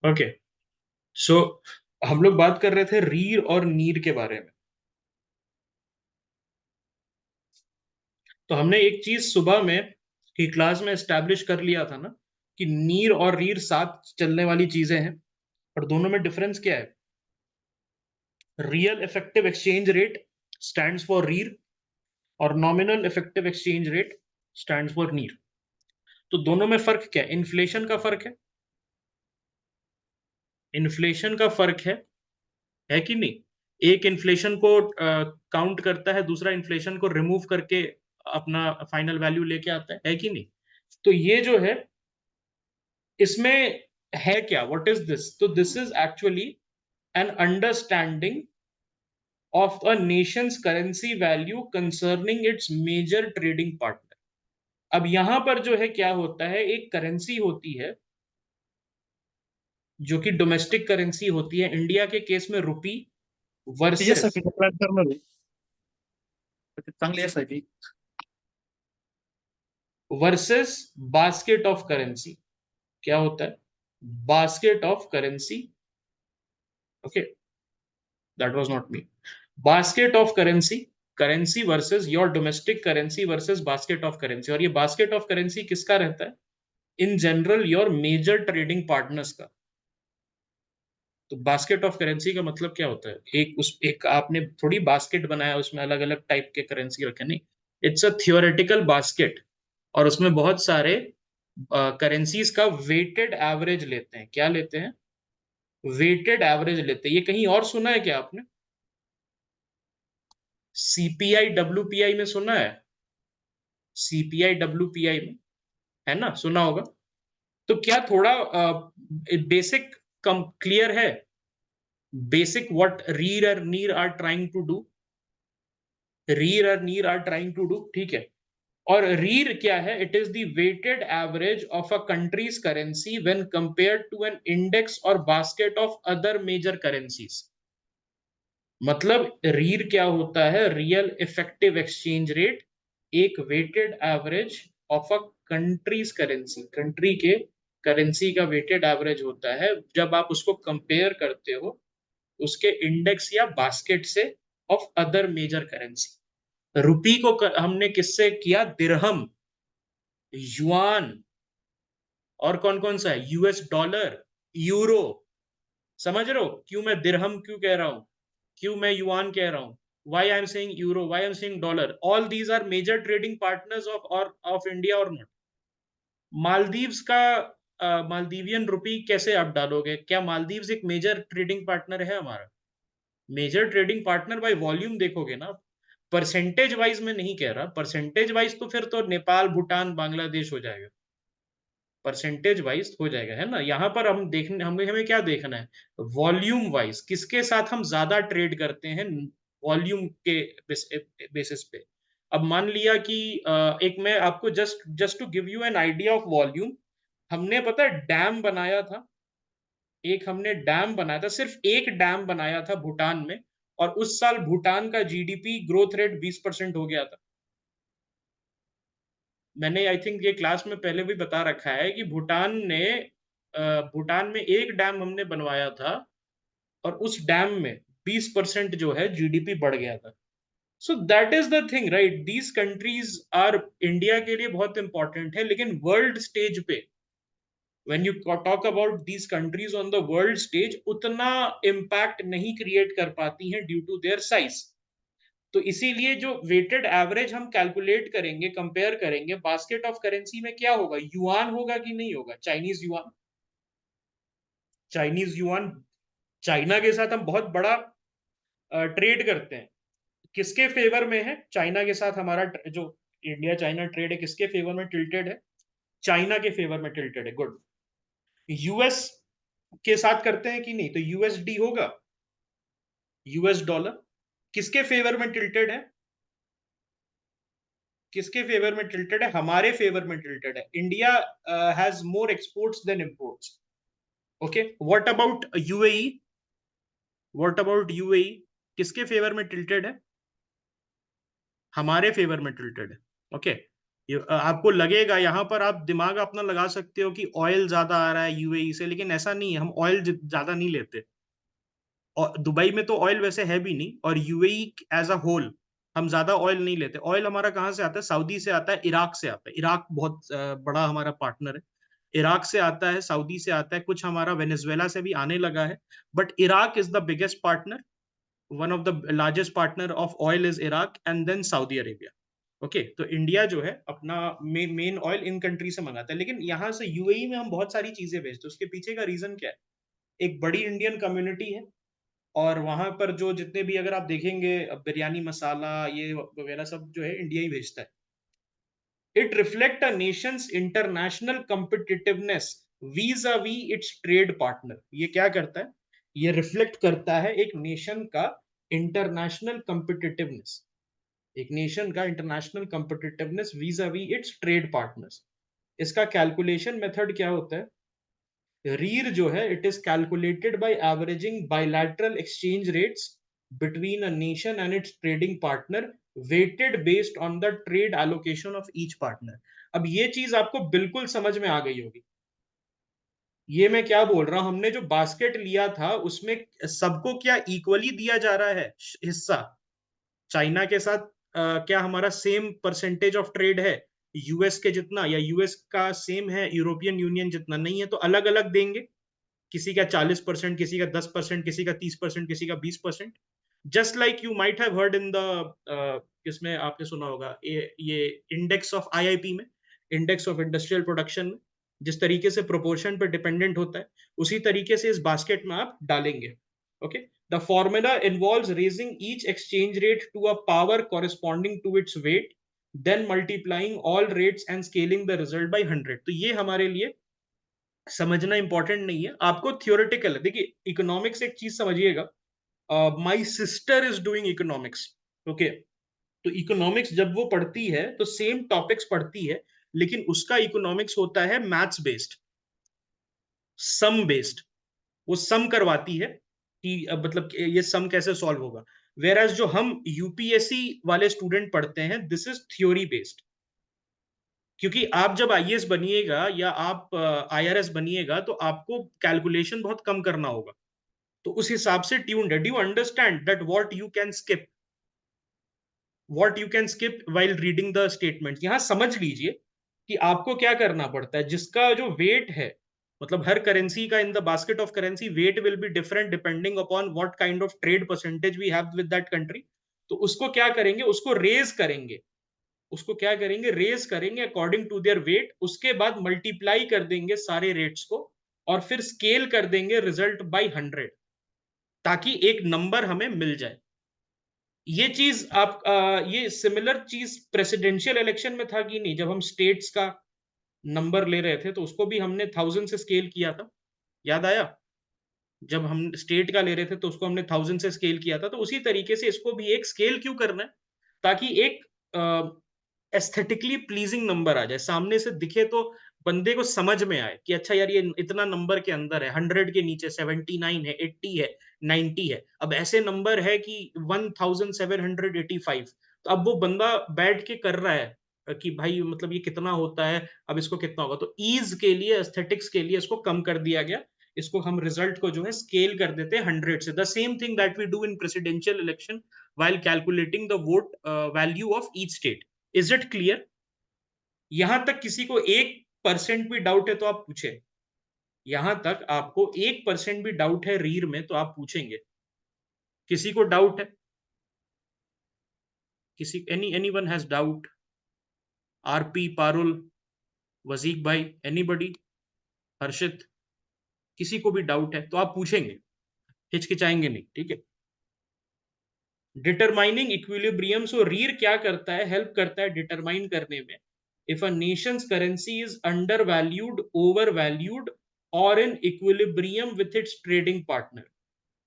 Okay, सो हम लोग बात कर रहे थे रीर और नीर के बारे में। तो हमने एक चीज सुबह में की क्लास में एस्टैब्लिश कर लिया था ना, कि नीर और रीर साथ चलने वाली चीजें हैं, और दोनों में डिफरेंस क्या है। Real effective exchange rate stands for REER, और nominal effective exchange rate stands for NEER. तो दोनों में फर्क क्या है? इन्फ्लेशन का फर्क है। इन्फ्लेशन का फर्क है कि नहीं। एक इन्फ्लेशन को काउंट करता है, दूसरा इन्फ्लेशन को रिमूव करके अपना फाइनल वैल्यू लेके आता है कि नहीं। तो ये जो है, इसमें है क्या, व्हाट इज दिस? तो this is actually an understanding of a nation's currency value concerning its major trading partner. अब यहां पर जो है क्या होता है, एक करेंसी होती है जो कि डोमेस्टिक करेंसी होती है, इंडिया के केस में रुपी, येस वर्सेस आय प्लॅन करणार आहे. चांगली येस आहे. Versus basket of currency. क्या होता है? Basket of currency. Okay, that was not me. Basket of currency, currency versus your domestic currency versus basket of currency. और ये बास्केट ऑफ करेंसी किसका रहता है? In general your major trading partners का। तो बास्केट ऑफ करेंसी का मतलब क्या होता है? एक आपने थोड़ी बास्केट बनाया, उसमें अलग अलग टाइप के करेंसी रखे, नहीं। इट्स अ थियोरेटिकल बास्केट, और उसमें बहुत सारे करेंसीज का वेटेड एवरेज लेते हैं। क्या लेते हैं? वेटेड एवरेज लेते हैं। ये कहीं और सुना है क्या आपने? सीपीआई डब्ल्यूपीआई में सुना है? सीपीआई डब्ल्यूपीआई में, है ना, सुना होगा। तो क्या थोड़ा बेसिक कम क्लियर है? बेसिक व्हाट रीर और नीर आर ट्राइंग टू डू, रीर और नीर आर ट्राइंग टू डू, ठीक है। और रीर क्या है? It is the weighted average of a country's currency when compared to an index or basket of other major currencies. मतलब रीर क्या होता है? रियल इफेक्टिव एक्सचेंज रेट, एक weighted average of a country's currency, country के currency का weighted average होता है जब आप उसको कंपेयर करते हो उसके इंडेक्स या बास्केट से ऑफ अदर मेजर करेंसी। रुपी को हमने किससे किया? दिरहम, युआन, और कौन कौन सा है? US dollar, euro. समझ रहे हो क्यों मैं दिरहम क्यों कह रहा हूं, क्यों मैं युआन कह रहा हूं? Why I am saying euro, why I am saying dollar? All these are major trading partners of India और नॉट। मालदीव्स का मालदीवियन रुपी कैसे आप डालोगे? क्या मालदीव्स एक मेजर ट्रेडिंग पार्टनर है हमारा? Major trading partner by volume देखोगे ना, परसेंटेज वाइज में नहीं कह रहा। परसेंटेज वाइज तो फिर तो नेपाल, भूटान, बांग्लादेश हो जाएगा। परसेंटेज वाइज हो जाएगा, है ना। यहाँ पर हम देखने, हमें हमें क्या देखना है? वॉल्यूम वाइज किसके साथ हम ज्यादा ट्रेड करते हैं, वॉल्यूम के बेसिस पे। अब मान लिया कि एक मैं आपको just just to give you an idea of volume, हमने पता है डैम बनाया था। एक हमने डैम बनाया था, सिर्फ एक डैम बनाया था भूटान में, और उस साल भूटान का जीडीपी ग्रोथ रेट 20% हो गया था। मैंने आई थिंक ये क्लास में पहले भी बता रखा है कि भूटान में एक डैम हमने बनवाया था, और उस डैम में 20% जो है जीडीपी बढ़ गया था। So that is the thing, right. These countries R India के लिए बहुत इंपॉर्टेंट है, लेकिन वर्ल्ड स्टेज पे when you talk about these countries on the world stage, उतना इम्पैक्ट नहीं क्रिएट कर पाती हैं ड्यू टू देयर साइज। तो इसीलिए जो वेटेड एवरेज हम कैलकुलेट करेंगे, कंपेयर करेंगे, बास्केट ऑफ करेंसी में क्या होगा? युआन होगा कि नहीं होगा? Chinese yuan, Chinese yuan. China के साथ हम बहुत बड़ा ट्रेड करते हैं। किसके फेवर में है चाइना के साथ हमारा जो इंडिया चाइना ट्रेड है? किसके फेवर में टिल्टेड है? चाइना के फेवर में टिल्टेड है। गुड। यूएस के साथ करते हैं कि नहीं? तो यूएसडी होगा, यूएस डॉलर। किसके फेवर में टिल्टेड है? किसके फेवर में टिल्टेड है? हमारे फेवर में टिल्टेड है। India has more exports than imports. Okay, what about UAE? What about UAE? किसके फेवर में टिल्टेड है? हमारे फेवर में टिल्टेड है। ओके, आपको लगेगा, यहाँ पर आप दिमाग अपना लगा सकते हो कि ऑयल ज्यादा आ रहा है यूएई से, लेकिन ऐसा नहीं है, हम ऑयल ज्यादा नहीं लेते। और दुबई में तो ऑयल वैसे है भी नहीं, और यूएई एज अ होल हम ज्यादा ऑयल नहीं लेते। ऑयल हमारा कहाँ से आता है? सऊदी से आता है, इराक से आता है। इराक बहुत बड़ा हमारा पार्टनर है। इराक से आता है, सऊदी से आता है, कुछ हमारा वेनेजुएला से भी आने लगा है। But Iraq is the biggest partner, one of the largest partner of oil is Iraq, and then Saudi Arabia. Okay, तो इंडिया जो है अपना मेन ऑयल इन कंट्री से मंगाता है, लेकिन यहाँ से यूएई में हम बहुत सारी चीजें भेजते हैं। उसके पीछे का रीजन क्या है? एक बड़ी इंडियन कम्युनिटी है, और वहां पर जो जितने भी अगर आप देखेंगे बिरयानी मसाला ये वगैरह सब जो है इंडिया ही भेजता है। It reflect a nation's international competitiveness vis-a-vis its trade partner. ये क्या करता है? ये रिफ्लेक्ट करता है एक नेशन का इंटरनेशनल कॉम्पिटिटिवनेस, एक नेशन का international competitiveness vis-a-vis its trade partners. इसका कैलकुलेशन मेथड क्या होता है? रीर जो है, it is calculated by averaging bilateral exchange rates between a nation and its trading partner, weighted based on the trade allocation of each partner. अब ये चीज आपको बिल्कुल समझ में आ गई होगी। ये मैं क्या बोल रहा हूं, हमने जो बास्केट लिया था उसमें सबको क्या इक्वली दिया जा रहा है हिस्सा? चाइना के साथ क्या हमारा सेम परसेंटेज ऑफ ट्रेड है यूएस के जितना, या यूएस का सेम है यूरोपियन यूनियन जितना? नहीं है, तो अलग अलग देंगे। किसी का 40%, किसी का 10%, किसी का 30%, किसी का 20%। Just like you might have heard in the, किसमें आपने सुना होगा, ये इंडेक्स ऑफ आईआईपी में, इंडेक्स ऑफ इंडस्ट्रियल प्रोडक्शन में जिस तरीके से प्रोपोर्शन पे डिपेंडेंट होता है, उसी तरीके से इस बास्केट में आप डालेंगे। Okay, the formula involves raising each exchange rate to a power corresponding to its weight, then multiplying all rates and scaling the result by 100। तो ये हमारे लिए समझना इंपॉर्टेंट नहीं है, आपको थियोरेटिकल है। देखिए, इकोनॉमिक्स एक चीज समझिएगा, my sister is doing economics. Okay, तो इकोनॉमिक्स जब वो पढ़ती है तो सेम टॉपिक्स पढ़ती है, लेकिन उसका इकोनॉमिक्स होता है मैथ्स बेस्ड, सम बेस्ड। वो सम करवाती है कि मतलब ये सम कैसे सॉल्व होगा। वेर एज जो हम यूपीएससी वाले स्टूडेंट पढ़ते हैं, दिस इज थ्योरी बेस्ड। क्योंकि आप जब आईएएस बनिएगा या आप आईआरएस बनिएगा, तो आपको कैलकुलेशन बहुत कम करना होगा, तो उस हिसाब से ट्यून्ड है। Do you understand that what you can skip while reading the statement? यहां समझ लीजिए कि आपको क्या करना पड़ता है। जिसका जो वेट है, मतलब हर करेंसी का in the basket of currency weight will be different depending upon what kind of trade percentage we have with that country. तो उसको क्या करेंगे? उसको रेज करेंगे। उसको क्या करेंगे? रेज करेंगे अकॉर्डिंग टू देयर वेट। उसके बाद मल्टीप्लाई कर देंगे सारे रेट्स को, और फिर स्केल कर देंगे रिजल्ट बाय 100, ताकि एक नंबर हमें मिल जाए। ये चीज आप ये सिमिलर चीज प्रेसिडेंशियल इलेक्शन में था कि नहीं? जब हम स्टेट्स का नंबर ले रहे थे तो उसको भी हमने 1000 से स्केल किया था, याद आया? जब हम स्टेट का ले रहे थे तो उसको हमने 1000 से स्केल किया था। तो उसी तरीके से इसको भी एक स्केल क्यों करना है? ताकि एक एस्थेटिकली प्लीजिंग नंबर आ जाए, सामने से दिखे तो बंदे को समझ में आए कि अच्छा यार, ये इतना नंबर के अंदर है, 100 के नीचे 79 है, 80 है, 90 है। अब ऐसे नंबर है कि 1785, तो अब वो बंदा बैठ के कर रहा है कि भाई मतलब ये कितना होता है, अब इसको कितना होगा। तो ईज के लिए, एस्थेटिक्स के लिए इसको कम कर दिया गया। इसको हम रिजल्ट को जो है स्केल कर देते हैं 100 से। The same thing that we do in presidential election while calculating the vote value of each state. Is it clear? यहां तक किसी को 1% भी डाउट है तो आप पूछे। यहां तक आपको 1% भी डाउट है रीर में तो आप पूछेंगे। किसी को डाउट है? किसी anyone has doubt? RP, Parul, Wajeek भाई, एनीबडी, हर्षित, किसी को भी डाउट है तो आप पूछेंगे, हिचकिचाएंगे नहीं, ठीक है? डिटरमाइनिंग इक्विलिब्रियम, सो रीर क्या करता है? हेल्प करता है डिटरमाइन करने में if a nation's currency is undervalued, overvalued, or in equilibrium with its trading partner.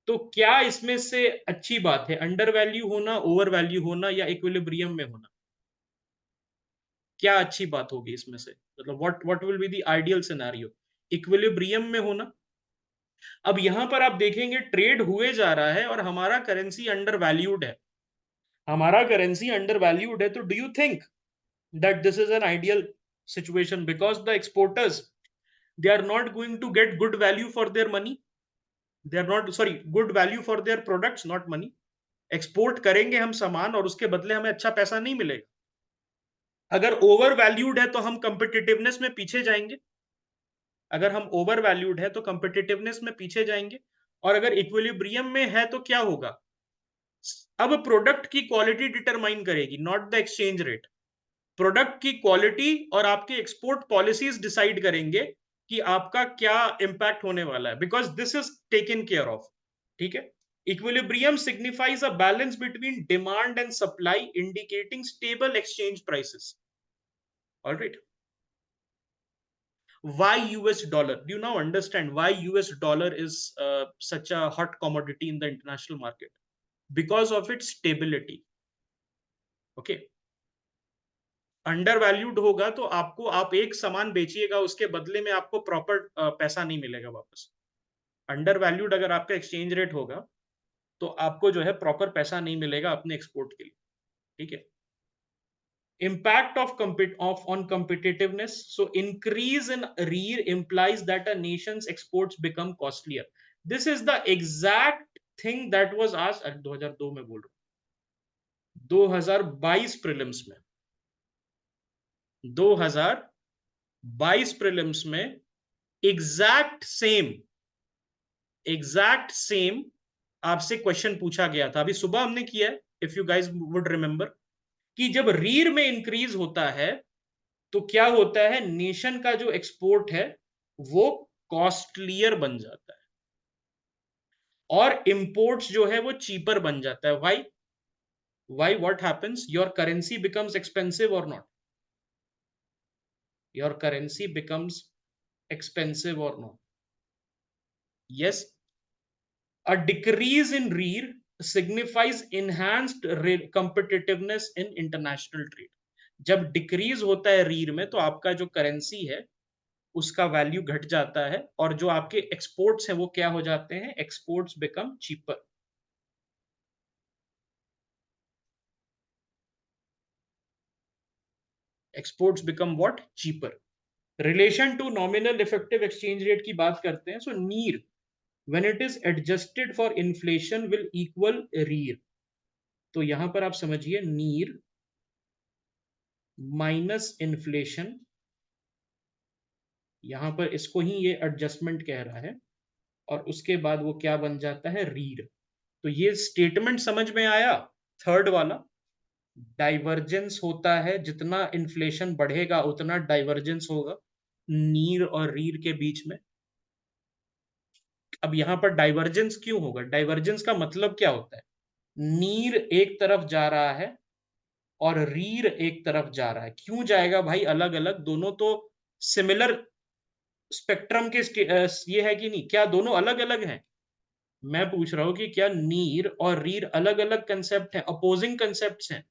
तो क्या इसमें से अच्छी बात है, अंडर वैल्यू होना, ओवर वैल्यू होना, या इक्विलिब्रियम में होना? क्या अच्छी बात होगी इसमें से? मतलब what will be the ideal scenario? Equilibrium में होना। अब यहां पर आप देखेंगे ट्रेड हुए जा रहा है और हमारा करेंसी अंडर वैल्यूड है। हमारा करेंसी अंडर वैल्यूड है, तो do you think that this is an ideal situation because the exporters, they are not going to get good value for their money. They are not, sorry, good value for their products, not money. Export करेंगे हम सामान और उसके बदले हमें अच्छा पैसा नहीं मिलेगा. अगर ओवर वैल्यूड है तो हम कंपिटिटिवनेस में पीछे जाएंगे. अगर हम ओवर वैल्यूड है तो कंपिटिटिवनेस में पीछे जाएंगे. और अगर इक्विलिब्रियम में है तो क्या होगा? अब प्रोडक्ट की क्वालिटी डिटरमाइन करेगी, not the exchange rate. Product की क्वालिटी और आपके एक्सपोर्ट पॉलिसीज डिसाइड करेंगे कि आपका क्या इंपैक्ट होने वाला है, because this is taken care of. ठीक है. Equilibrium signifies a balance between demand and supply, indicating stable exchange prices. Alright. Why US dollar? Do you now understand why US dollar is such a hot commodity in the international market? Because of its stability. Okay. Under valued होगा तो आपको, आप एक सामान बेचिएगा उसके बदले में आपको प्रॉपर पैसा नहीं मिलेगा वापस. अंडर वैल्यूड अगर आपका एक्सचेंज रेट होगा तो आपको जो है प्रॉपर पैसा नहीं मिलेगा अपने एक्सपोर्ट के लिए. ठीक है. Impact of on competitiveness. So increase in REER implies that a nation's exports become costlier. This is the exact thing that was asked 2002 में बोल रहा हूं, 2022 प्रीलिम्स में, 2022 प्रीलिम्स में एग्जैक्ट सेम आपसे क्वेश्चन पूछा गया था. अभी सुबह हमने किया है, if you guys would remember, कि जब रीर में इंक्रीज होता है तो क्या होता है, नेशन का जो एक्सपोर्ट है वो कॉस्टलियर बन जाता है और इंपोर्ट्स जो है वो चीपर बन जाता है. Why what happens? Your currency becomes expensive or not? Your currency becomes expensive or not? Yes. A decrease in REER signifies enhanced competitiveness in international trade. जब डिक्रीज होता है रीर में तो आपका जो करेंसी है उसका वैल्यू घट जाता है और जो आपके एक्सपोर्ट्स हैं वो क्या हो जाते हैं? Exports become cheaper. Exports become what? Cheaper. Relation to nominal effective exchange rate की बात करते हैं. सो नीर when it is adjusted for inflation will equal REER. तो यहां पर आप समझिए नीर माइनस इन्फ्लेशन, यहां पर इसको ही ये एडजस्टमेंट कह रहा है और उसके बाद वो क्या बन जाता है? रीर. तो ये स्टेटमेंट समझ में आया? थर्ड वाला, डाइवर्जेंस होता है, जितना इन्फ्लेशन बढ़ेगा उतना डाइवर्जेंस होगा नीर और रीर के बीच में. अब यहां पर डाइवर्जेंस क्यों होगा? डाइवर्जेंस का मतलब क्या होता है? नीर एक तरफ जा रहा है और रीर एक तरफ जा रहा है. क्यों जाएगा भाई अलग अलग? दोनों तो सिमिलर स्पेक्ट्रम के ये है कि नहीं? क्या दोनों अलग अलग हैं? मैं पूछ रहा हूं कि क्या नीर और रीर अलग अलग कंसेप्ट हैं, अपोजिंग कंसेप्ट्स हैं?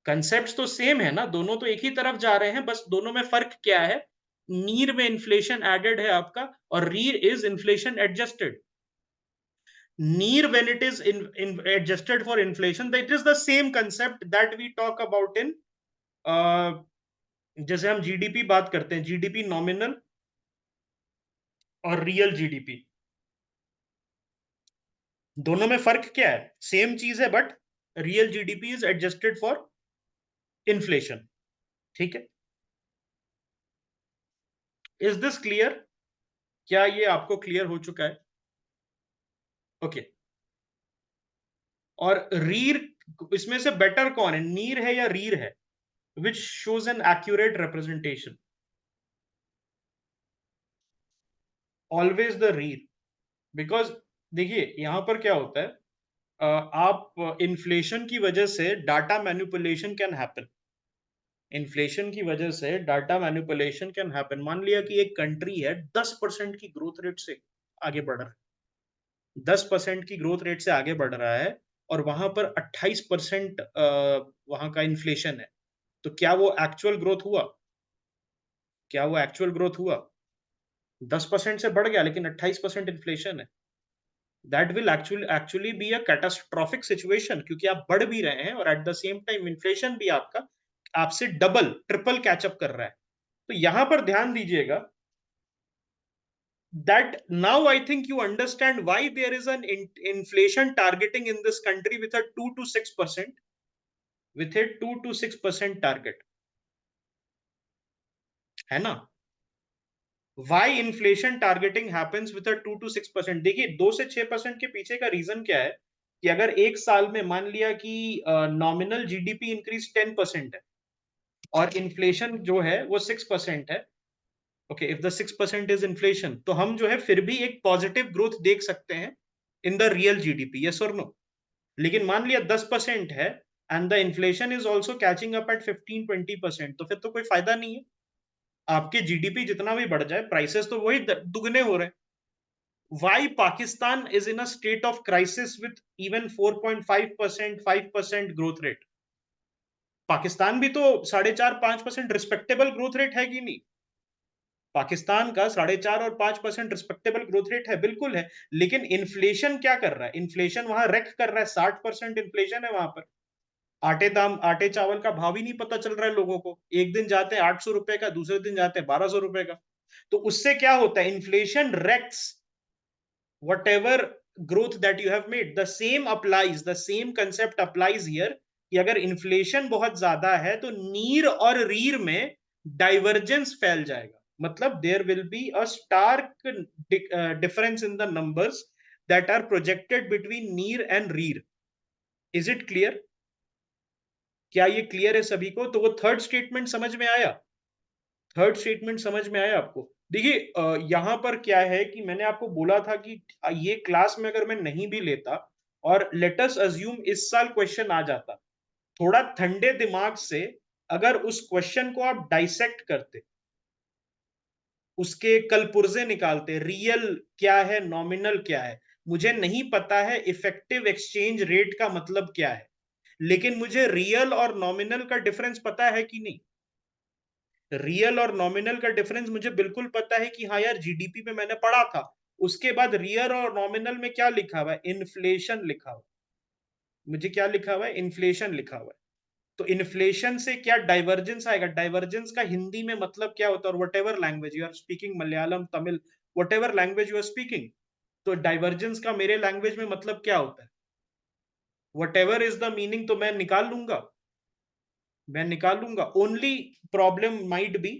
कंसेप्ट्स तो सेम है ना, दोनों तो एक ही तरफ जा रहे हैं, बस दोनों में फर्क क्या है? नीर में इन्फ्लेशन एडेड है आपका और REER is inflation adjusted. NEER, when it is in adjusted for inflation, that is the same concept that we talk about in जैसे हम जीडीपी बात करते हैं, जीडीपी नॉमिनल और रियल जीडीपी, दोनों में फर्क क्या है? सेम चीज है but real GDP is adjusted for inflation. ठीक है. Is this clear? क्या ये आपको क्लियर हो चुका है? ओके. और रीर, इसमें से बेटर कौन है, नीर है या रीर है? Which shows an accurate representation? Always the REER. Because देखिए यहां पर क्या होता है, आप इन्फ्लेशन की वजह से data manipulation can happen. Inflation की वजह से डाटा मैनिपुलेशन कैन हैपन. मान लिया कि एक कंट्री है 10% की ग्रोथ रेट से आगे बढ़ रहा है, 10% की ग्रोथ रेट से आगे बढ़ रहा है और वहां पर 28% वहां का इन्फ्लेशन है. तो क्या वो एक्चुअल ग्रोथ हुआ? क्या वो एक्चुअल ग्रोथ हुआ? 10% से बढ़ गया लेकिन 28% इन्फ्लेशन है. That will actually be a catastrophic situation, क्योंकि आप बढ़ भी रहे हैं और at the same time inflation भी आपका आपसे डबल ट्रिपल कैचअप कर रहा है। तो यहां पर ध्यान दीजिएगा that now I think you understand why there is an inflation targeting in this country with a 2 to 6%, with a 2 to 6% target, है ना? Why inflation targeting happens with a 2 to 6%? देखिए 2 से 6% के पीछे का रीजन क्या है कि अगर एक साल में मान लिया कि नॉमिनल जीडीपी इंक्रीज 10% है और इन्फ्लेशन जो है वो 6% है, okay, if the 6% is inflation, तो हम जो है फिर भी एक पॉजिटिव ग्रोथ देख सकते हैं in the real GDP, yes और नो? लेकिन मान लिया 10% है and the inflation is also catching up at 15-20%, तो फिर तो कोई फायदा नहीं है। आपके जीडीपी जितना भी बढ़ जाए, प्राइसेस तो वही दुगने हो रहे हैं। Why Pakistan is in a state of crisis with even 4.5%, 5% growth rate? Pakistan भी तो 4.5-5% रिस्पेक्टेबल ग्रोथ रेट है कि नहीं? पाकिस्तान का 4.5 और 5% रिस्पेक्टेबल ग्रोथ रेट है, बिल्कुल है। लेकिन इन्फ्लेशन क्या कर रहा है? इन्फ्लेशन वहां रेक कर रहा है, 60% इन्फ्लेशन है वहां पर। आटे चावल का भाव ही नहीं पता चल रहा है लोगों को। एक दिन जाते हैं 800 रुपए का, दूसरे दिन जाते हैं 1200 रुपए का। तो उससे क्या होता है? इन्फ्लेशन रेक्स whatever growth that you have made. The same applies, the same concept applies here कि अगर इन्फ्लेशन बहुत ज्यादा है तो नीर और रीर में डाइवर्जेंस फैल जाएगा। मतलब there will be a stark difference in the numbers that are projected between NEER and REER. Is it clear? क्या ये क्लियर है सभी को? तो वो थर्ड स्टेटमेंट समझ में आया? थर्ड स्टेटमेंट समझ में आया आपको? देखिए यहां पर क्या है कि मैंने आपको बोला था कि ये क्लास में अगर मैं नहीं भी लेता और लेट अस अज्यूम इस साल क्वेश्चन आ जाता, थोड़ा ठंडे दिमाग से अगर उस क्वेश्चन को आप डाइसेक्ट करते, उसके कलपुर्जे निकालते, रियल क्या है, नॉमिनल क्या है। मुझे नहीं पता है इफेक्टिव एक्सचेंज रेट का मतलब क्या है, लेकिन मुझे रियल और नॉमिनल का डिफरेंस पता है कि नहीं? रियल और नॉमिनल का डिफरेंस मुझे बिल्कुल पता है कि हाँ यार, जीडीपी में मैंने पढ़ा था। उसके बाद रियल और नॉमिनल में क्या लिखा हुआ है? इन्फ्लेशन लिखा हुआ। मुझे क्या लिखा हुआ है? इन्फ्लेशन लिखा हुआ है। तो इन्फ्लेशन से क्या डाइवर्जेंस आएगा? डाइवर्जेंस का हिंदी में मतलब क्या होता है? और whatever language you are speaking, Malayalam, Tamil, whatever language you are speaking, तो डाइवर्जेंस का मेरे लैंग्वेज में मतलब क्या होता है? Whatever is the meaning तो मैं निकाल लूंगा, मैं निकाल लूंगा। Only problem might be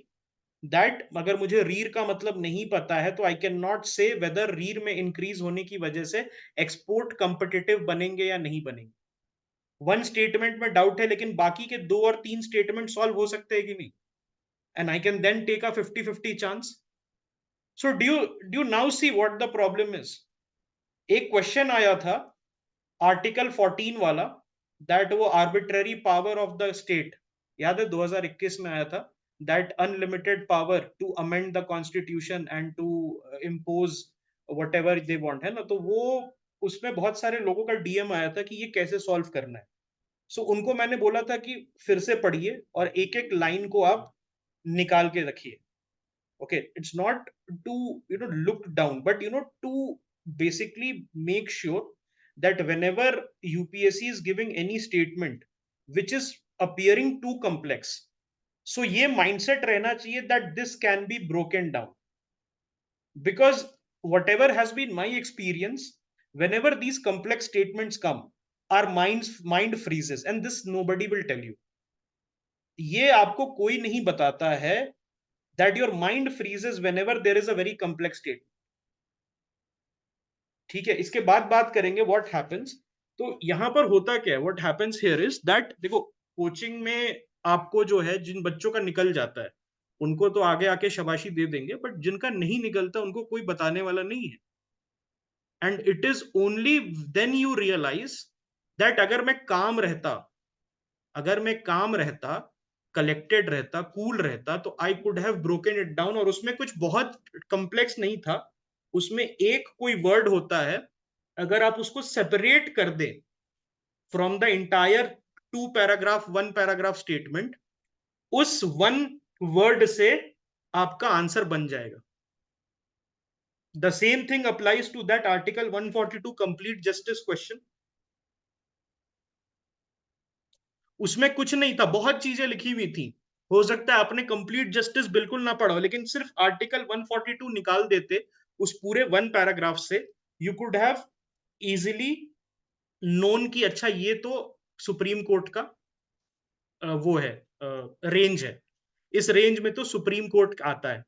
that अगर मुझे रीर का मतलब नहीं पता है तो I can not say whether REER में इंक्रीज होने की वजह से एक्सपोर्ट कंपिटिटिव बनेंगे या नहीं बनेंगे। वन स्टेटमेंट में डाउट है, लेकिन बाकी के 2 और 3 स्टेटमेंट सॉल्व हो सकते हैं कि नहीं? And I can then take a 50-50 chance. So do now see what the problem is. एक क्वेश्चन आया था आर्टिकल 14 वाला, दैट वो arbitrary power of the state, याद है 2021 में आया था, that unlimited power to amend the constitution and to impose whatever they want, है ना? तो वो उसमें बहुत सारे लोगों का डीएम आया था कि ये कैसे सॉल्व करना है। सो उनको मैंने बोला था कि फिर से पढ़िए और एक एक लाइन को आप निकाल के रखिए। okay, it's not to look down, but to basically make sure that whenever UPSC is giving any statement which is appearing too complex, so ये mindset रहना चाहिए that this can be broken down, because whatever has been my experience, whenever these complex statements come, our mind freezes, and this nobody will tell you, ये आपको कोई नहीं बताता है that your mind freezes whenever there is a very complex state. ठीक है, इसके बाद बात करेंगे व्हाट हैपेंस। तो यहां पर होता क्या है, what happens here is that, देखो कोचिंग में आपको जो है, जिन बच्चों का निकल जाता है उनको तो आगे आके शाबाशी दे देंगे, बट जिनका नहीं निकलता उनको कोई बताने वाला नहीं है। And it is only then you realise that अगर मैं काम रहता, कलेक्टेड रहता, कूल रहता, तो I could have broken it down, और उसमें कुछ बहुत कॉम्प्लेक्स नहीं था। उसमें एक कोई वर्ड होता है, अगर आप उसको सेपरेट कर दे from the entire 2 paragraph 1 paragraph statement, उस वन वर्ड से आपका आंसर बन जाएगा। The same thing applies to that article 142 complete justice question. उसमें कुछ नहीं था, बहुत चीजें लिखी हुई थी। हो सकता है आपने कंप्लीट जस्टिस बिल्कुल ना पढ़ा हो, लेकिन सिर्फ आर्टिकल 142 निकाल देते उस पूरे वन पैराग्राफ से, you could have easily known की अच्छा ये तो सुप्रीम कोर्ट का वो है, रेंज है, इस रेंज में तो सुप्रीम कोर्ट आता है।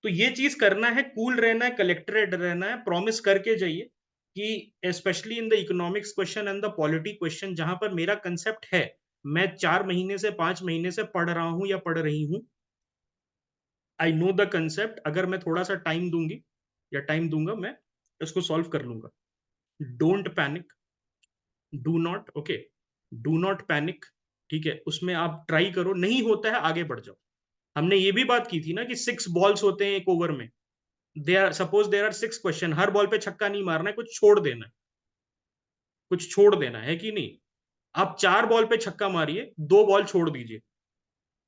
तो ये चीज करना है, कूल रहना है, कलेक्टेड रहना है, प्रॉमिस करके जाइए कि specially in the economics question and the polity question, जहां पर मेरा कंसेप्ट है, मैं 4 महीने से 5 महीने से पढ़ रहा हूं या पढ़ रही हूं, आई नो द कंसेप्ट, अगर मैं थोड़ा सा टाइम दूंगी या टाइम दूंगा, मैं इसको सॉल्व कर लूंगा। Don't panic, do not, okay, do not panic, ठीक है, उसमें आप ट्राई करो, नहीं होता है आगे बढ़ जाओ। हमने ये भी बात की थी ना कि 6 बॉल्स होते हैं एक ओवर में, देर आर 6 क्वेश्चन, हर बॉल पे छक्का नहीं मारना है, कुछ छोड़ देना है, कुछ छोड़ देना है कि नहीं। आप 4 बॉल पे छक्का मारिए, 2 बॉल छोड़ दीजिए।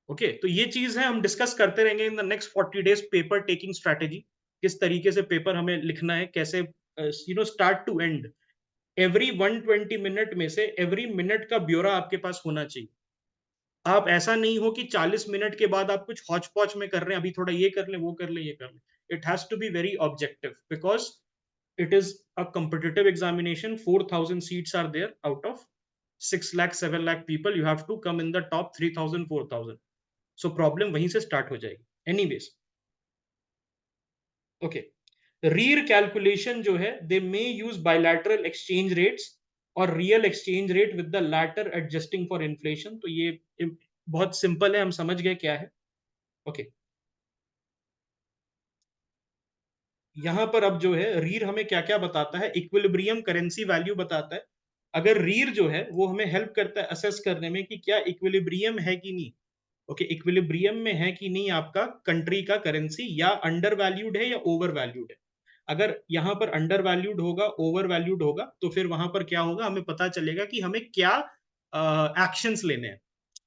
ओके, तो ये चीज है, हम डिस्कस करते रहेंगे in the next 40 days, paper taking strategy, किस तरीके से पेपर हमें लिखना है, कैसे start to end, every 120 minute में से एवरी मिनट का ब्यौरा आपके पास होना चाहिए। आप ऐसा नहीं हो कि 40 मिनट के बाद आप कुछ हौच पौच में कर रहे हैं, अभी थोड़ा ये कर लें, वो कर लें, ये कर लें। It has to be very objective, because it is a competitive examination. 4,000 seats are there out of 6 lakh 7 lakh people. You have to come in the top 3,000 4,000. So problem वहीं से start हो जाएगी। Anyways, okay, rear calculation जो है, they may use bilateral exchange rates और real exchange rate with the latter adjusting for inflation। तो ये बहुत सिंपल है, हम समझ गए क्या है। ओके, यहां पर अब जो है रीर हमें क्या क्या बताता है, इक्विलिब्रियम करेंसी वैल्यू बताता है। अगर रीर जो है वो हमें हेल्प करता है असेस करने में कि क्या इक्विलिब्रियम है कि नहीं। ओके, इक्विलिब्रियम में है कि नहीं आपका कंट्री का करेंसी, या अंडर वैल्यूड है या ओवर वैल्यूड है। अगर यहाँ पर अंडर वैल्यूड होगा, ओवर वैल्यूड होगा, तो फिर वहां पर क्या होगा, हमें पता चलेगा कि हमें क्या एक्शंस लेने हैं,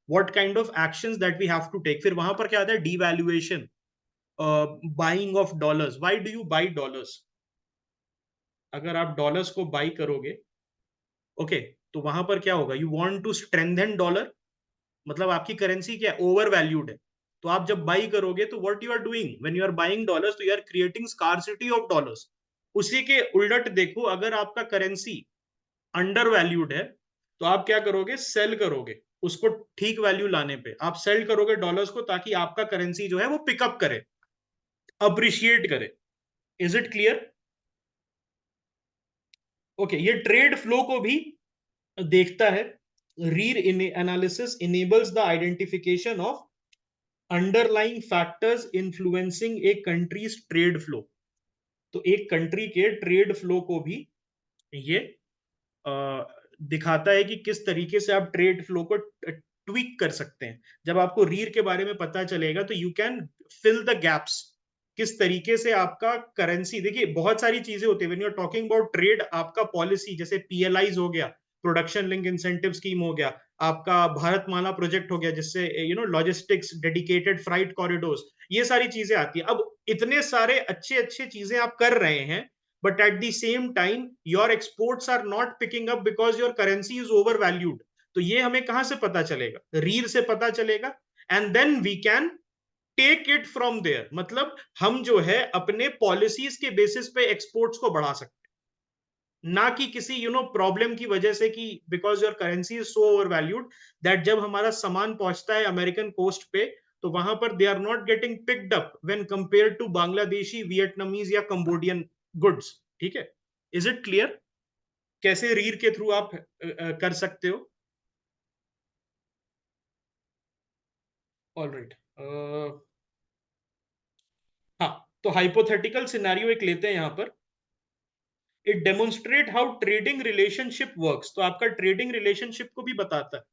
what kind of actions that we have to take. फिर वहां पर क्या आता है, devaluation, buying of dollars. Why do you buy dollars? अगर आप डॉलर्स को बाई करोगे, ओके, तो वहां पर क्या होगा, you want to strengthen dollar, मतलब आपकी करेंसी क्या ओवर वैल्यूड है। तो आप जब बाई करोगे तो what you are doing when you are buying dollars, तो you are creating scarcity of dollars. उसी के उलट देखो, अगर आपका करेंसी अंडर वैल्यूड है, तो आप क्या करोगे, सेल करोगे उसको, ठीक वैल्यू लाने पे आप सेल करोगे डॉलर्स को, ताकि आपका करेंसी जो है वो पिकअप करे, अप्रिशिएट करे। Is it clear? ओके, ये ट्रेड फ्लो को भी देखता है। REER analysis enables the identification of underlying factors influencing a country's trade flow. तो एक कंट्री के ट्रेड फ्लो को भी ये दिखाता है कि किस तरीके से आप ट्रेड फ्लो को ट्वीक कर सकते हैं। जब आपको रीर के बारे में पता चलेगा तो you can fill the gaps, किस तरीके से आपका करेंसी, देखिए बहुत सारी चीजें होती है when you are talking about trade. आपका पॉलिसी जैसे पीएलआईज हो गया, प्रोडक्शन लिंक इंसेंटिव स्कीम हो गया, आपका भारतमाला प्रोजेक्ट हो गया, जिससे लॉजिस्टिक्स, डेडिकेटेड फ्राइट कॉरिडोर्स, ये सारी चीजें आती है। अब इतने सारे अच्छे अच्छे चीजें आप कर रहे हैं, but at the same time your exports are not picking up because your currency is overvalued। तो ये हमें कहां से पता चलेगा, रीर से पता चलेगा। And then we can take it from there, मतलब हम जो है अपने पॉलिसीज के बेसिस पे एक्सपोर्ट्स को बढ़ा सकते हैं, ना कि किसी प्रॉब्लम की वजह से कि because your currency is so over valued that जब हमारा सामान पहुंचता है अमेरिकन कोस्ट पे, तो वहां पर they are not getting picked up when compare to Bangladeshi, Vietnamese या कंबोडियन गुड्स। ठीक है, इज इट क्लियर कैसे रीर के थ्रू आप कर सकते हो? ऑल राइट, हाँ, तो हाइपोथेटिकल सिनेरियो एक लेते हैं यहां पर। It demonstrate how trading relationship works, तो आपका ट्रेडिंग रिलेशनशिप को भी बताता है।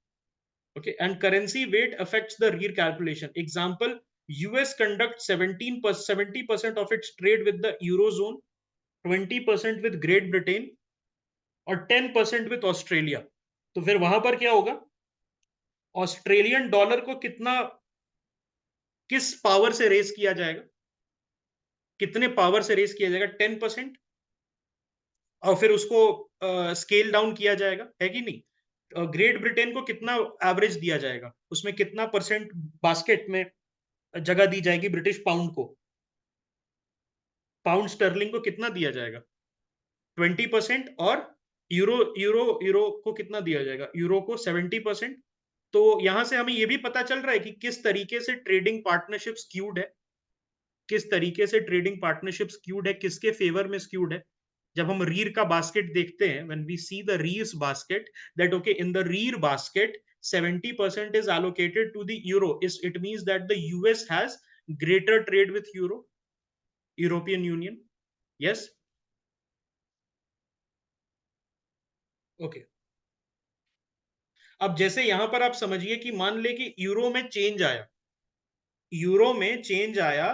Okay, and currency weight affects the rear calculation. Example, US conducts 70% of its trade with the Eurozone, 20% with Great Britain और 10% with Australia। तो फिर वहां पर क्या होगा, ऑस्ट्रेलियन डॉलर को कितना, किस पावर से रेस किया जाएगा, कितने पावर से रेस किया जाएगा, 10%, और फिर उसको स्केल डाउन किया जाएगा, है कि नहीं। ग्रेट ब्रिटेन को कितना एवरेज दिया जाएगा, उसमें कितना परसेंट बास्केट में जगह दी जाएगी ब्रिटिश पाउंड को, पाउंड स्टर्लिंग को कितना दिया जाएगा 20%, और यूरो यूरो यूरो को कितना दिया जाएगा, यूरो को 70%। तो यहां से हमें यह भी पता चल रहा है कि किस तरीके से ट्रेडिंग पार्टनरशिप स्क्यूड है, किस तरीके से ट्रेडिंग पार्टनरशिप स्क्यूड है, किसके फेवर में स्क्यूड है। जब हम रीर का बास्केट देखते हैं, when we see the REER's basket, that okay in the REER basket 70% is allocated to the euro. It means that the US has greater trade with euro, European Union. Yes. Okay. अब जैसे यहां पर आप समझिए कि मान ले कि यूरो में चेंज आया, यूरो में चेंज आया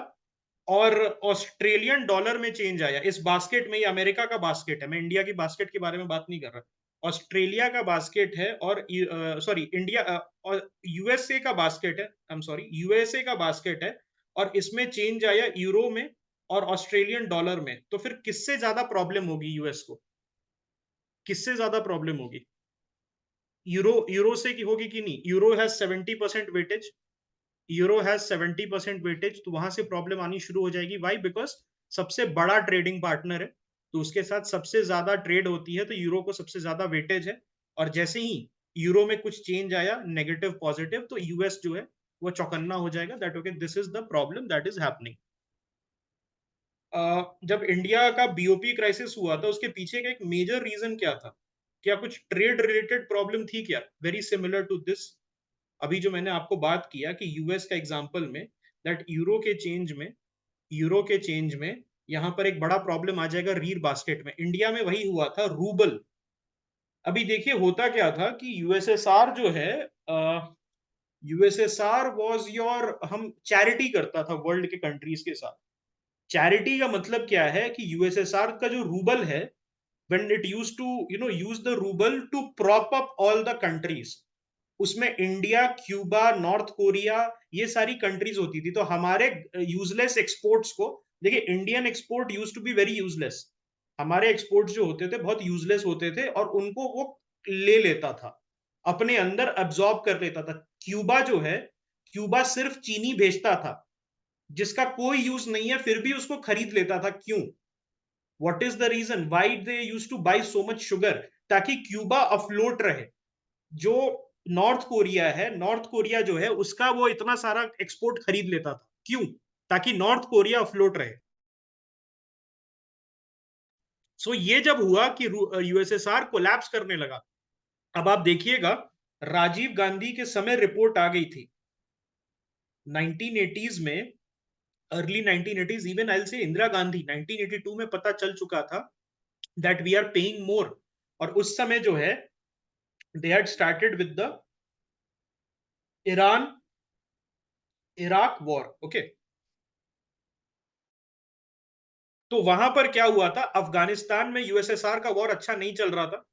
और ऑस्ट्रेलियन डॉलर में चेंज आया इस बास्केट में। ये अमेरिका का बास्केट है, मैं इंडिया की बास्केट के बारे में बात नहीं कर रहा। ऑस्ट्रेलिया का बास्केट है और सॉरी इंडिया और यूएसए का बास्केट है, आई एम सॉरी यूएसए का बास्केट है, और इसमें चेंज आया यूरो में और ऑस्ट्रेलियन डॉलर में। तो फिर किससे ज्यादा प्रॉब्लम होगी यूएस को, किससे ज्यादा प्रॉब्लम होगी? यूरो से की होगी कि नहीं? Euro has 70% weightage, euro has 70% weightage, तो वहां से प्रॉब्लम आनी शुरू हो जाएगी। वाई? बिकॉज सबसे बड़ा ट्रेडिंग पार्टनर है, तो उसके साथ सबसे ज्यादा ट्रेड होती है, तो यूरो को सबसे ज्यादा वेटेज है। और जैसे ही यूरो में कुछ चेंज आया नेगेटिव पॉजिटिव, तो यूएस जो है वो चौकन्ना हो जाएगा, that okay this is the problem that is happening. जब इंडिया का बीओपी क्राइसिस हुआ था, उसके पीछे का एक मेजर रीजन क्या था? क्या कुछ ट्रेड रिलेटेड प्रॉब्लम थी क्या, वेरी सिमिलर टू दिस? अभी जो मैंने आपको बात किया कि यूएस का एग्जांपल में, दैट यूरो के चेंज में यहां पर एक बड़ा प्रॉब्लम आ जाएगा रीर बास्केट में। इंडिया में वही हुआ था, रूबल। अभी देखिए होता क्या था कि यूएसएसआर जो है, यूएसएसआर वाज योर, हम चैरिटी करता था वर्ल्ड के कंट्रीज के साथ। चैरिटी का मतलब क्या है कि यूएसएसआर का जो रूबल है, when it used to use the ruble to prop up all the countries, उसमें इंडिया, क्यूबा, नॉर्थ कोरिया, ये सारी कंट्रीज होती थी। तो हमारे यूजलेस एक्सपोर्ट्स को देखिए, Indian export use to be very useless, हमारे एक्सपोर्ट्स जो होते थे बहुत यूजलेस होते थे, और उनको वो ले लेता था, अपने अंदर अब्सॉर्ब कर लेता था। क्यूबा जो है, क्यूबा सिर्फ चीनी भेजता था, जिसका कोई यूज नहीं है, फिर भी उसको खरीद लेता था। क्यों? What is the reason why they use to buy so much sugar? ताकि क्यूबा अफ्लोट रहे। जो नॉर्थ कोरिया है, नॉर्थ कोरिया जो है उसका वो इतना सारा एक्सपोर्ट खरीद लेता था। क्यों? ताकि नॉर्थ कोरिया अफ्लोट रहे। सो ये जब हुआ कि यूएसएसआर कोलैप्स करने लगा, अब आप देखिएगा राजीव गांधी के समय रिपोर्ट आ गई थी 1980s में, अर्ली 1980s, इवन आई से इंदिरा गांधी 1982 में पता चल चुका था that we are paying more. और उस समय जो है they had started with the Iran Iraq war, okay? तो वहां पर क्या हुआ था, अफगानिस्तान में यूएसएसआर का वॉर अच्छा नहीं चल रहा था,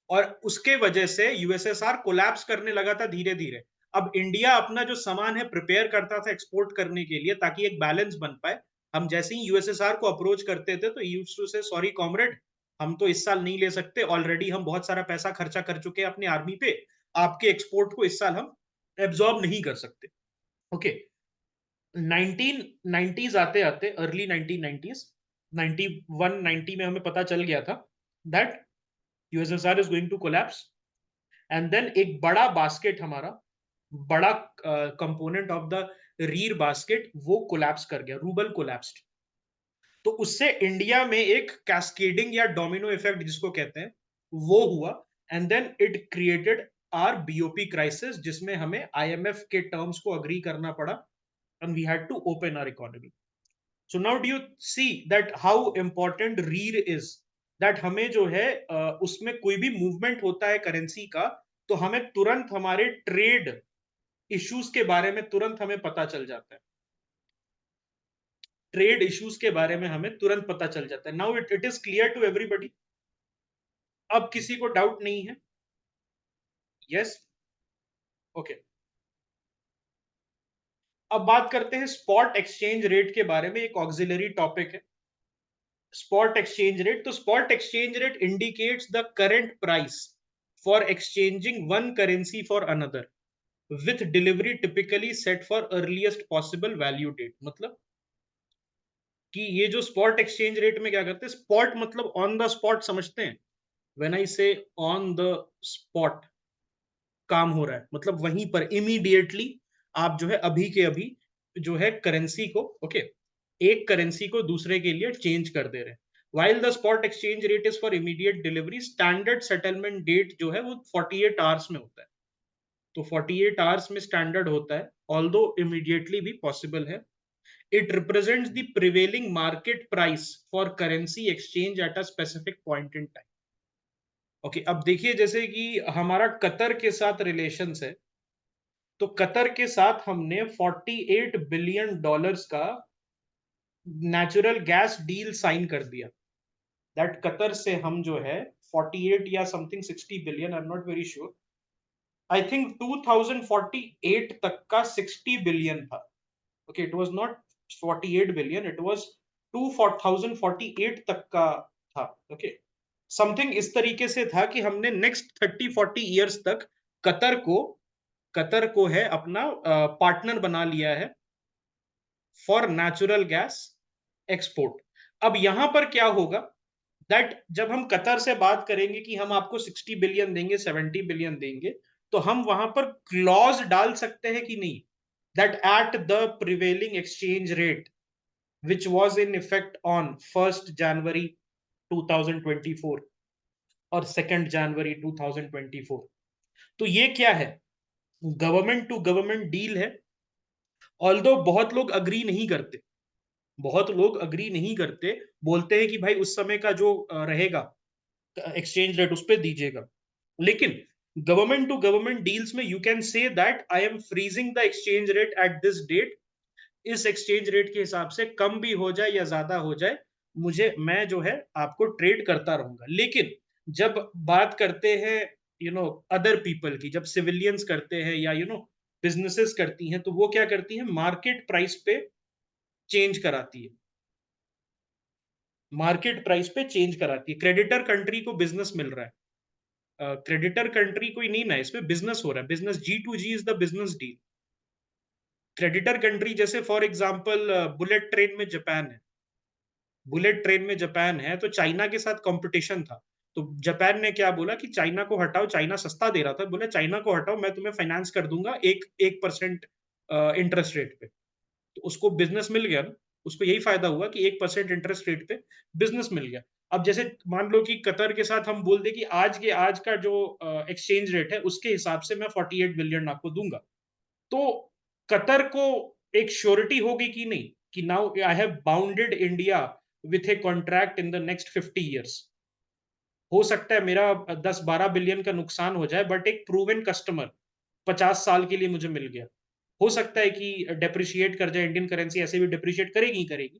और उसके वजह से यूएसएसआर कोलैप्स करने लगा था धीरे धीरे। अब इंडिया अपना जो सामान है प्रिपेयर करता था एक्सपोर्ट करने के लिए, ताकि एक बैलेंस बन पाए। हम जैसे ही यूएसएसआर को अप्रोच करते थे, तो यूज्ड टू से सॉरी कॉमरेड, हम तो इस साल नहीं ले सकते, ऑलरेडी हम बहुत सारा पैसा खर्चा कर चुके हैं अपनी आर्मी पे, आपके एक्सपोर्ट को इस साल हम एब्जॉर्ब नहीं कर सकते। ओके, 1990s आते आते, अर्ली 1990s, 91 90 में हमें पता चल गया था that USSR is going to collapse. And then एक बड़ा बास्केट, हमारा बड़ा component of the REER basket, वो कोलैप्स कर गया, रूबल कोलैप्स्ड। तो उससे इंडिया में एक कैस्केडिंग या डोमिनो इफेक्ट जिसको कहते हैं, वो हुआ। And then it created our BOP crisis, जिसमें हमें आईएमएफ के टर्म्स को अग्री करना पड़ा, and we had to open our economy. So now do you see that how important REER is? That हमें जो है उसमें कोई भी मूवमेंट होता है करेंसी का, तो हमें तुरंत हमारे ट्रेड इश्यूज के बारे में तुरंत हमें पता चल जाता है, ट्रेड इश्यूज के बारे में हमें तुरंत पता चल जाता है। Now it is clear to everybody, अब किसी को डाउट नहीं है? Yes, okay. अब बात करते हैं स्पॉट एक्सचेंज रेट के बारे में, एक ऑक्सिलरी टॉपिक है स्पॉट एक्सचेंज रेट। तो spot exchange rate indicates the current price for exchanging one currency for another with delivery typically set for earliest possible value date. मतलब कि ये जो स्पॉट एक्सचेंज रेट में क्या करते हैं, स्पॉट मतलब ऑन द स्पॉट समझते हैं, व्हेन आई से ऑन द स्पॉट काम हो रहा है, मतलब वहीं पर इमीडिएटली आप जो है अभी के अभी जो है करेंसी को, ओके, एक करेंसी को दूसरे के लिए चेंज कर दे रहे हैं. while the spot exchange rate is for immediate delivery, standard settlement date जो है वो 48 आवर्स में होता है. तो 48 आवर्स में स्टैंडर्ड होता है, ऑल्दो इमीडिएटली भी पॉसिबल है. It represents the prevailing market price for currency exchange at a specific point in time. Okay, अब देखिए जैसे कि हमारा कतर के साथ रिलेशंस है, तो कतर के साथ हमने 48 बिलियन डॉलर्स का नेचुरल गैस डील साइन कर दिया. दैट कतर से हम जो है 48 या something 60 billion, I am not very sure, I think 2048 तक का 60 बिलियन था. Okay, it was not 48 billion, it was 2048 तक का था. ओके, समथिंग इस तरीके से था कि हमने नेक्स्ट 30-40 इयर्स तक कतर को है अपना पार्टनर बना लिया है फॉर नेचुरल गैस एक्सपोर्ट. अब यहां पर क्या होगा, दैट जब हम कतर से बात करेंगे कि हम आपको 60 बिलियन देंगे, 70 बिलियन देंगे, तो हम वहां पर क्लॉज डाल सकते हैं कि नहीं, that at the prevailing exchange rate which was in effect on 1st January 2024 और 2nd January 2024. तो ये क्या है, गवर्नमेंट टू गवर्नमेंट डील है. ऑल्दो बहुत लोग अग्री नहीं करते, बहुत लोग अग्री नहीं करते, बोलते हैं कि भाई उस समय का जो रहेगा एक्सचेंज रेट उस पर दीजिएगा. लेकिन गवर्नमेंट टू गवर्नमेंट डील्स में you can say that I am freezing the exchange rate at this date. इस एक्सचेंज रेट के हिसाब से कम भी हो जाए या ज्यादा हो जाए, मैं जो है आपको ट्रेड करता रहूंगा. लेकिन जब बात करते हैं अदर पीपल की, जब सिविलियंस करते हैं या बिजनेसेस करती हैं, तो वो क्या करती हैं, मार्केट प्राइस पे चेंज कराती है. मार्केट प्राइस पे चेंज कराती है. क्रेडिटर कंट्री को बिजनेस मिल रहा है, क्रेडिटर कंट्री कोई नहीं ना, इसमें बिजनेस हो रहा है. Business G2G is the business deal. Creditor country जैसे फॉर एग्जांपल बुलेट ट्रेन में जापान है. बुलेट ट्रेन में जापान है, तो चाइना के साथ कंपटीशन था. तो जापान ने क्या बोला कि चाइना को हटाओ, चाइना सस्ता दे रहा था, बोले चाइना को हटाओ, मैं तुम्हें फाइनेंस कर दूंगा 1% इंटरेस्ट रेट पे. तो उसको बिजनेस मिल गया ना, उसको यही फायदा हुआ कि 1% इंटरेस्ट रेट पे बिजनेस मिल गया. अब जैसे मान लो कि कतर के साथ हम बोल दे कि आज का जो एक्सचेंज रेट है उसके हिसाब से मैं 48 बिलियन आपको दूंगा, तो कतर को एक श्योरिटी होगी कि नहीं, कि now I have bounded India with a contract in the next 50 years. हो सकता है मेरा 10-12 बिलियन का नुकसान हो जाए, बट एक प्रूवन कस्टमर 50 साल के लिए मुझे मिल गया. हो सकता है कि डेप्रिशिएट कर जाए, इंडियन करेंसी ऐसे भी डेप्रिशिएट करेगी ही करेगी.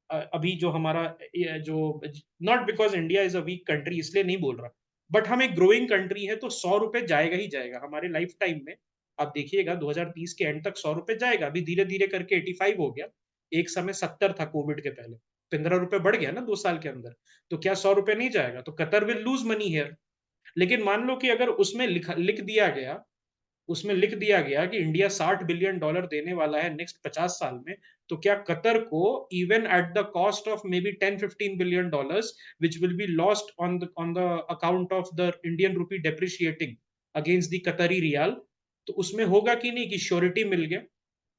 अभी जो हमारा जो, not because India is a week country इसलिए नहीं बोल रहा, बट हम एक ग्रोइंग कंट्री है, तो 100 रुपए जाएगा ही जाएगा हमारे लाइफ टाइम में. आप देखिएगा 2030 के एंड तक 100 रुपए जाएगा. अभी धीरे धीरे करके 85 हो गया, एक समय 70 था कोविड के पहले, 15 रुपए बढ़ गया ना 2 साल के अंदर. तो क्या 100 रुपए नहीं जाएगा, तो Qatar will lose money here. लेकिन मान लो कि अगर उसमें लिख दिया गया कि इंडिया 60 बिलियन डॉलर देने वाला है नेक्स्ट 50 साल में, तो क्या कतर को even at the cost of may be 10-15 billion dollars which will be lost on the account of the Indian rupee depreciating against the कतरी रियाल, तो उसमें होगा कि नहीं कि श्योरिटी मिल गया,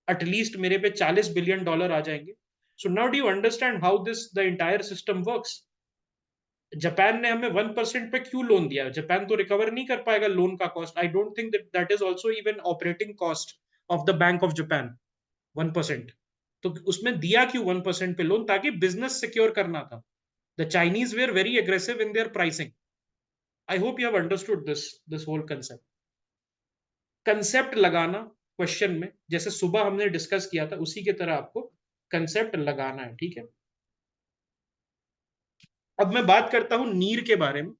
एटलीस्ट मेरे पे 40 बिलियन डॉलर आ जाएंगे. So now do you understand how this the entire system works. Japan ने हमें 1% पे क्यों लोन दिया, जापान तो रिकवर नहीं कर पाएगा लोन का cost. I don't think that is also even operating cost of the bank of Japan 1%. तो उसमें दिया क्यों 1% पे लोन, ताकि बिजनेस सिक्योर करना था. The Chinese were very aggressive in their pricing. I hope you have understood this whole concept. Concept लगाना question में, जैसे सुबह हमने डिस्कस किया था, उसी की तरह आपको कंसेप्ट लगाना है, ठीक है. अब मैं बात करता हूं नीर के बारे में.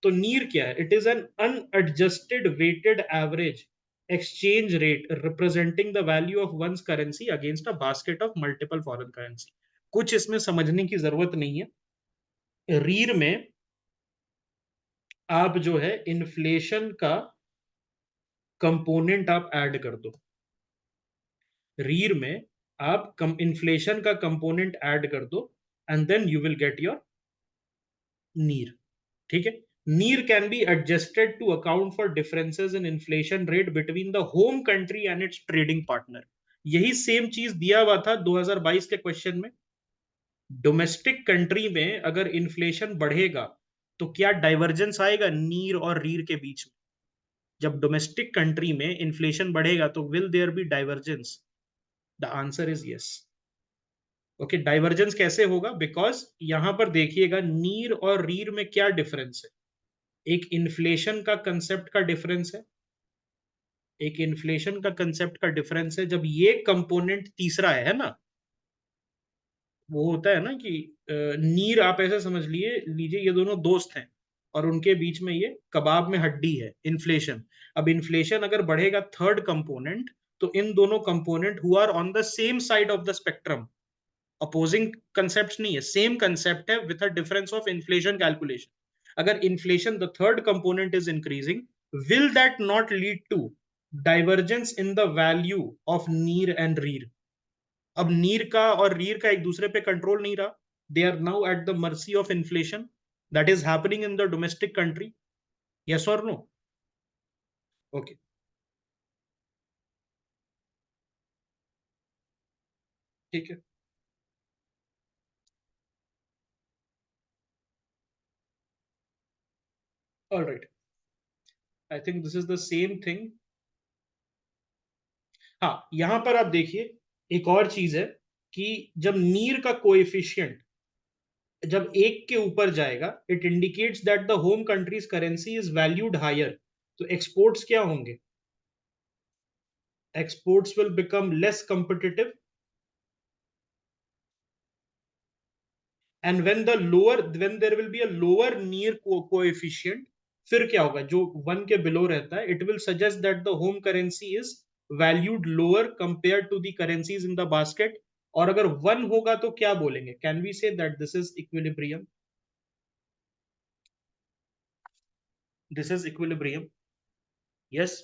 तो नीर क्या है, it is an unadjusted weighted average exchange rate representing the value of one's currency against a basket of multiple foreign currency. कुछ इसमें समझने की जरूरत नहीं है. रीर में आप जो है इन्फ्लेशन का कंपोनेंट आप ऐड कर दो, रीर में आप इन्फ्लेशन का कंपोनेंट ऐड कर दो, and then you will get your NEER. ठीक है, NEER can be adjusted to account for differences in inflation rate between the home country and its trading partner. यही सेम चीज दिया हुआ था 2022 के क्वेश्चन में। डोमेस्टिक कंट्री में अगर इन्फ्लेशन बढ़ेगा तो क्या डाइवर्जेंस आएगा नीर और रीर के बीच में? जब डोमेस्टिक कंट्री में इन्फ्लेशन बढ़ेगा तो will there be divergence? The answer is yes. Okay, divergence कैसे होगा? बिकॉज यहां पर देखिएगा नीर और रीर में क्या डिफरेंस है। एक इन्फ्लेशन का कंसेप्ट का डिफरेंस है, एक इन्फ्लेशन का कंसेप्ट का डिफरेंस है। जब ये कंपोनेंट तीसरा है ना, वो होता है ना कि नीर आप ऐसे समझ लीजिए ये दोनों दोस्त हैं और उनके बीच में ये कबाब में हड्डी है, इन्फ्लेशन। अब इन्फ्लेशन अगर बढ़ेगा थर्ड कंपोनेंट, तो इन दोनों component who are on the same side of the spectrum, opposing concept नहीं है, सेम कंसेप्ट है with a difference of inflation calculation. अगर inflation the third component is increasing, will that not lead to divergence in the value of NEER and REER? अब NEER का और रीर का एक दूसरे पे कंट्रोल नहीं रहा, they are now at the mercy of inflation that is happening in the domestic country. Yes और नो? ओके, ठीक है, all right, I think this is the same thing. हाँ, यहां पर आप देखिए एक और चीज है कि जब नीर का कोएफिशिएंट जब एक के ऊपर जाएगा, it indicates that the home country's currency is valued higher. तो एक्सपोर्ट्स क्या होंगे? Exports will become less competitive, and when there will be a lower NEER coefficient, फिर क्या होगा? जो वन के बिलो रहता है, it will suggest that the home currency is valued lower compare to the currencies in the basket. और अगर one होगा तो क्या बोलेंगे? Can we say that this is equilibrium? This is equilibrium, yes.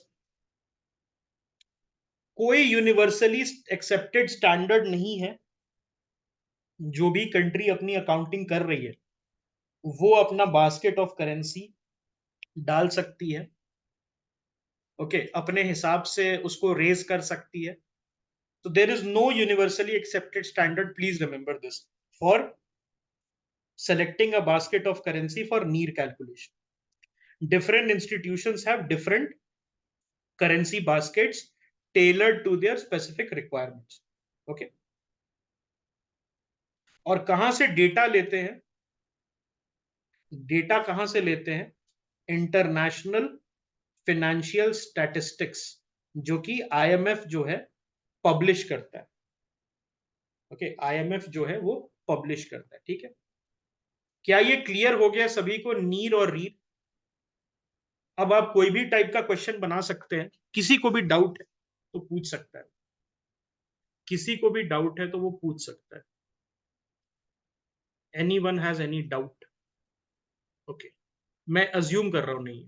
कोई यूनिवर्सली एक्सेप्टेड स्टैंडर्ड नहीं है। जो भी कंट्री अपनी अकाउंटिंग कर रही है वो अपना बास्केट ऑफ करेंसी डाल सकती है, ओके, अपने हिसाब से उसको रेज कर सकती है। तो there is no universally accepted standard, please remember this, for selecting a basket of currency for near calculation. Different institutions have different currency baskets tailored to their specific requirements. Okay, और कहां से data लेते हैं? Data कहां से लेते हैं? International financial statistics, जो कि आईएमएफ जो है पब्लिश करता है। ओके, आईएमएफ जो है वो पब्लिश करता है, ठीक है। क्या ये क्लियर हो गया सभी को, नीर और रीर? अब आप कोई भी टाइप का क्वेश्चन बना सकते हैं, किसी को भी डाउट है तो पूछ सकता है, किसी को भी डाउट है तो वो पूछ सकता है। Any one has any doubt? Okay, मैं अज्यूम कर रहा हूं नहीं